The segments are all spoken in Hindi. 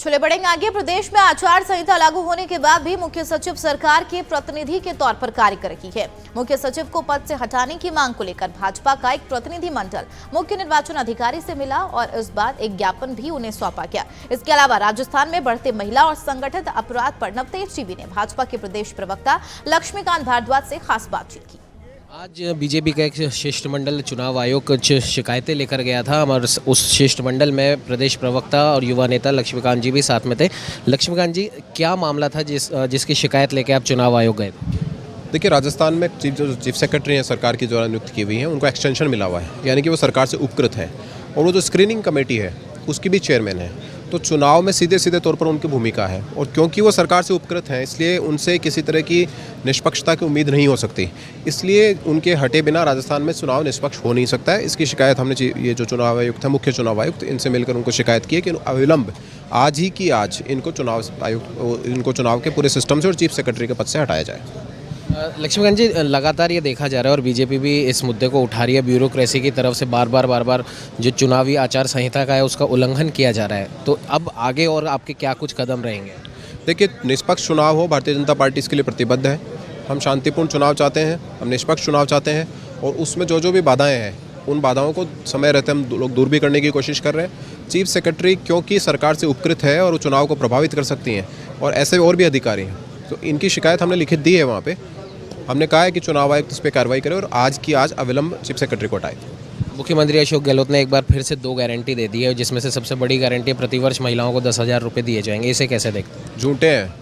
चले बढ़ेंगे आगे। प्रदेश में आचार संहिता लागू होने के बाद भी मुख्य सचिव सरकार के प्रतिनिधि के तौर पर कार्य कर रही है। मुख्य सचिव को पद से हटाने की मांग को लेकर भाजपा का एक प्रतिनिधि मंडल मुख्य निर्वाचन अधिकारी से मिला और इस बार एक ज्ञापन भी उन्हें सौंपा गया। इसके अलावा राजस्थान में बढ़ते महिला और संगठित अपराध पर नवतेज टीवी ने भाजपा के प्रदेश प्रवक्ता लक्ष्मीकांत भारद्वाज से खास बातचीत की। आज बीजेपी का एक शिष्टमंडल चुनाव आयोग कुछ शिकायतें लेकर गया था और उस शिष्टमंडल में प्रदेश प्रवक्ता और युवा नेता लक्ष्मीकांत जी भी साथ में थे। लक्ष्मीकांत जी, क्या मामला था जिसकी शिकायत लेकर आप चुनाव आयोग गए थे? देखिए, राजस्थान में चीफ सेक्रेटरी हैं सरकार की द्वारा नियुक्त की हुई हैं, उनको एक्सटेंशन मिला हुआ है, यानी कि वो सरकार से उपकृत है और वो जो स्क्रीनिंग कमेटी है उसकी भी चेयरमैन है। तो चुनाव में सीधे सीधे तौर पर उनकी भूमिका है और क्योंकि वो सरकार से उपकृत हैं इसलिए उनसे किसी तरह की निष्पक्षता की उम्मीद नहीं हो सकती। इसलिए उनके हटे बिना राजस्थान में चुनाव निष्पक्ष हो नहीं सकता है। इसकी शिकायत हमने ये जो चुनाव आयुक्त है, मुख्य चुनाव आयुक्त, इनसे मिलकर उनको शिकायत की है कि अविलंब आज ही की आज इनको चुनाव के पूरे सिस्टम से और चीफ सेक्रेटरी के पद से हटाया जाए। लक्ष्मीकांत जी, लगातार ये देखा जा रहा है और बीजेपी भी इस मुद्दे को उठा रही है, ब्यूरोक्रेसी की तरफ से बार बार जो चुनावी आचार संहिता का है उसका उल्लंघन किया जा रहा है। तो अब आगे और आपके क्या कुछ कदम रहेंगे? देखिए, निष्पक्ष चुनाव हो, भारतीय जनता पार्टी इसके लिए प्रतिबद्ध है। हम शांतिपूर्ण चुनाव चाहते हैं, हम निष्पक्ष चुनाव चाहते हैं और उसमें जो भी बाधाएँ हैं उन बाधाओं को समय रहते हम लोग दूर भी करने की कोशिश कर रहे हैं। चीफ सेक्रेटरी क्योंकि सरकार से उपकृत है और वो चुनाव को प्रभावित कर सकती हैं और ऐसे और भी अधिकारी हैं, तो इनकी शिकायत हमने लिखित दी है। वहाँ पे हमने कहा है कि चुनाव आयुक्त इस पर कार्रवाई करे और आज की आज अविलंब चीफ सेक्रेटरी को हटाए। मुख्यमंत्री अशोक गहलोत ने एक बार फिर से 2 गारंटी दे दी है, जिसमें से सबसे बड़ी गारंटी प्रतिवर्ष महिलाओं को 10,000 रुपये दिए जाएंगे। इसे कैसे देखते हैं? झूठे हैं।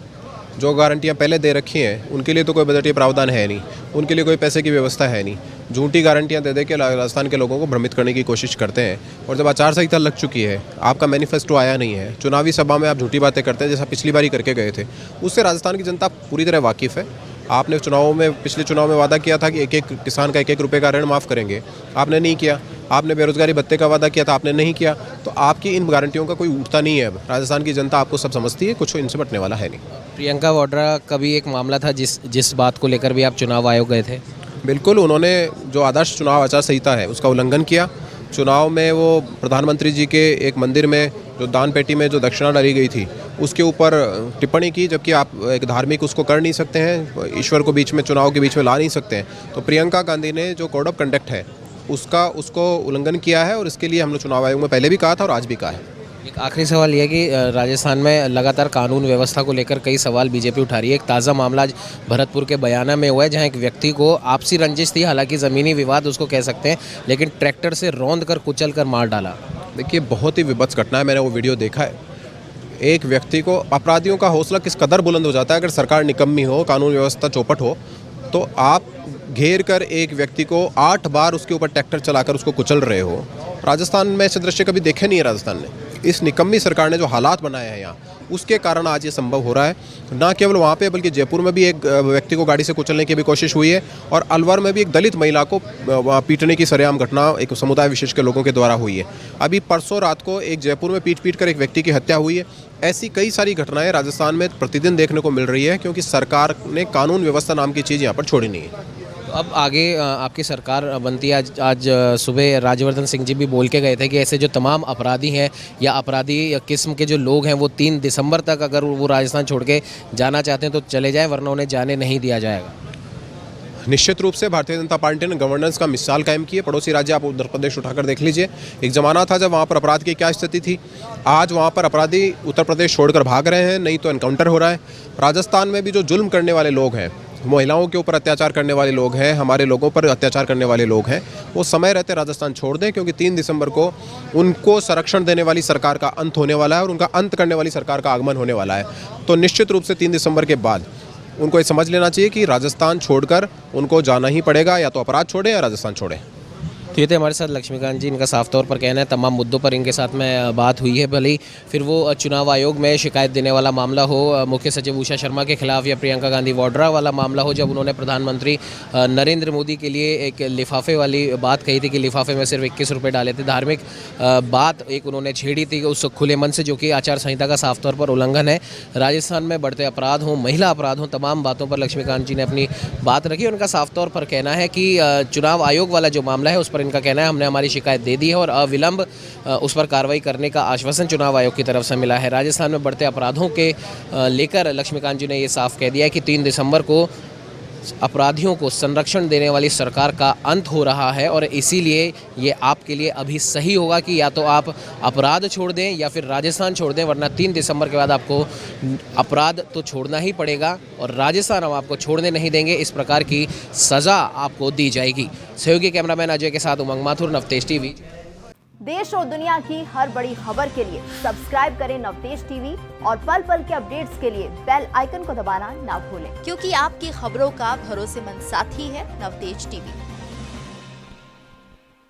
जो गारंटियाँ पहले दे रखी हैं उनके लिए तो कोई बजटीय प्रावधान है नहीं, उनके लिए कोई पैसे की व्यवस्था है नहीं। झूठी गारंटियाँ दे के राजस्थान के लोगों को भ्रमित करने की कोशिश करते हैं और जब आचार संहिता लग चुकी है, आपका मैनिफेस्टो आया नहीं है, चुनावी सभा में आप झूठी बातें करते हैं जैसा पिछली बार ही करके गए थे, उससे राजस्थान की जनता पूरी तरह वाकिफ़ है। आपने पिछले चुनाव में वादा किया था कि एक किसान का 1-1 रुपये का ऋण माफ़ करेंगे, आपने नहीं किया। आपने बेरोजगारी भत्ते का वादा किया था, आपने नहीं किया। तो आपकी इन गारंटियों का कोई उठता नहीं है। अब राजस्थान की जनता आपको सब समझती है, कुछ इनसे बटने वाला है नहीं। प्रियंका वाड्रा का भी एक मामला था जिस बात को लेकर भी आप चुनाव आयोग गए थे। बिल्कुल, उन्होंने जो आदर्श चुनाव आचार संहिता है उसका उल्लंघन किया। चुनाव में वो प्रधानमंत्री जी के एक मंदिर में जो दान पेटी में जो दक्षिणा डाली गई थी उसके ऊपर टिप्पणी की, जबकि आप एक धार्मिक उसको कर नहीं सकते हैं, ईश्वर को चुनाव के बीच में ला नहीं सकते हैं। तो प्रियंका गांधी ने जो कोड ऑफ कंडक्ट है उसको उल्लंघन किया है और इसके लिए हम लोग चुनाव आयोग में पहले भी कहा था और आज भी कहा है। एक आखिरी सवाल यह कि राजस्थान में लगातार कानून व्यवस्था को लेकर कई सवाल बीजेपी उठा रही है। एक ताज़ा मामला आज भरतपुर के बयाना में हुआ है, जहां एक व्यक्ति को आपसी रंजिश थी, हालांकि ज़मीनी विवाद उसको कह सकते हैं, लेकिन ट्रैक्टर से रौंद कर कुचल कर मार डाला। देखिए, बहुत ही विभत्स घटना है, मैंने वो वीडियो देखा है। एक व्यक्ति को, अपराधियों का हौसला किस कदर बुलंद हो जाता है। अगर सरकार निकम्मी हो, कानून व्यवस्था चौपट हो, तो आप घेर कर एक व्यक्ति को 8 बार उसके ऊपर ट्रैक्टर चलाकर उसको कुचल रहे हो। राजस्थान में ऐसे दृश्य कभी देखे नहीं है। राजस्थान ने, इस निकम्मी सरकार ने जो हालात बनाए हैं यहाँ, उसके कारण आज ये संभव हो रहा है। ना केवल वहाँ पे बल्कि जयपुर में भी एक व्यक्ति को गाड़ी से कुचलने की भी कोशिश हुई है और अलवर में भी एक दलित महिला को पीटने की सरेआम घटना एक समुदाय विशेष के लोगों के द्वारा हुई है। अभी परसों रात को एक जयपुर में पीट कर एक व्यक्ति की हत्या हुई है। ऐसी कई सारी घटनाएं राजस्थान में प्रतिदिन देखने को मिल रही है, क्योंकि सरकार ने कानून व्यवस्था नाम की चीज़ यहाँ पर छोड़ी नहीं है। तो अब आगे आपकी सरकार बनती है। आज सुबह राज्यवर्धन सिंह जी भी बोल के गए थे कि ऐसे जो तमाम अपराधी हैं या अपराधी किस्म के जो लोग हैं वो 3 दिसंबर तक अगर वो राजस्थान छोड़ के जाना चाहते हैं तो चले जाएं, वरना उन्हें जाने नहीं दिया जाएगा। निश्चित रूप से भारतीय जनता पार्टी ने गवर्नेंस का मिसाल कायम की है। पड़ोसी राज्य आप उत्तर प्रदेश उठाकर देख लीजिए। एक ज़माना था जब वहाँ पर अपराध की क्या स्थिति थी। आज वहाँ पर अपराधी उत्तर प्रदेश छोड़कर भाग रहे हैं, नहीं तो एनकाउंटर हो रहा है। राजस्थान में भी जो जुल्म करने वाले लोग हैं, महिलाओं के ऊपर अत्याचार करने वाले लोग हैं, हमारे लोगों पर अत्याचार करने वाले लोग हैं, वो समय रहते राजस्थान छोड़ दें, क्योंकि 3 दिसंबर को उनको संरक्षण देने वाली सरकार का अंत होने वाला है और उनका अंत करने वाली सरकार का आगमन होने वाला है। तो निश्चित रूप से 3 दिसंबर के बाद उनको ये समझ लेना चाहिए कि राजस्थान छोड़कर उनको जाना ही पड़ेगा, या तो अपराध छोड़े या राजस्थान छोड़े। तो ये थे हमारे साथ लक्ष्मीकांत जी। इनका साफ तौर पर कहना है तमाम मुद्दों पर इनके साथ में बात हुई है, भले ही फिर वो चुनाव आयोग में शिकायत देने वाला मामला हो, मुख्य सचिव उषा शर्मा के खिलाफ, या प्रियंका गांधी वाड्रा वाला मामला हो, जब उन्होंने प्रधानमंत्री नरेंद्र मोदी के लिए एक लिफाफे वाली बात कही थी कि लिफाफे में सिर्फ 21 रुपये डाले थे। धार्मिक बात एक उन्होंने छेड़ी थी उस खुले मन से, जो कि आचार संहिता का साफ तौर पर उल्लंघन है। राजस्थान में बढ़ते अपराध हों, महिला अपराध हों, तमाम बातों पर लक्ष्मीकांत जी ने अपनी बात रखी। उनका साफ तौर पर कहना है कि चुनाव आयोग वाला जो मामला है उस पर इनका कहना है हमने हमारी शिकायत दे दी है और अविलंब उस पर कार्रवाई करने का आश्वासन चुनाव आयोग की तरफ से मिला है। राजस्थान में बढ़ते अपराधों के लेकर लक्ष्मीकांत जी ने ये साफ कह दिया है कि 3 दिसंबर को अपराधियों को संरक्षण देने वाली सरकार का अंत हो रहा है और इसीलिए ये आपके लिए अभी सही होगा कि या तो आप अपराध छोड़ दें या फिर राजस्थान छोड़ दें, वरना 3 दिसंबर के बाद आपको अपराध तो छोड़ना ही पड़ेगा और राजस्थान हम आपको छोड़ने नहीं देंगे। इस प्रकार की सज़ा आपको दी जाएगी। सहयोगी कैमरामैन अजय के साथ उमंग माथुर, नवतेज टीवी। देश और दुनिया की हर बड़ी खबर के लिए सब्सक्राइब करें नवतेज टीवी और पल पल के अपडेट्स के लिए बेल आइकन को दबाना ना भूलें, क्योंकि आपकी खबरों का भरोसेमंद साथी है नवतेज टीवी।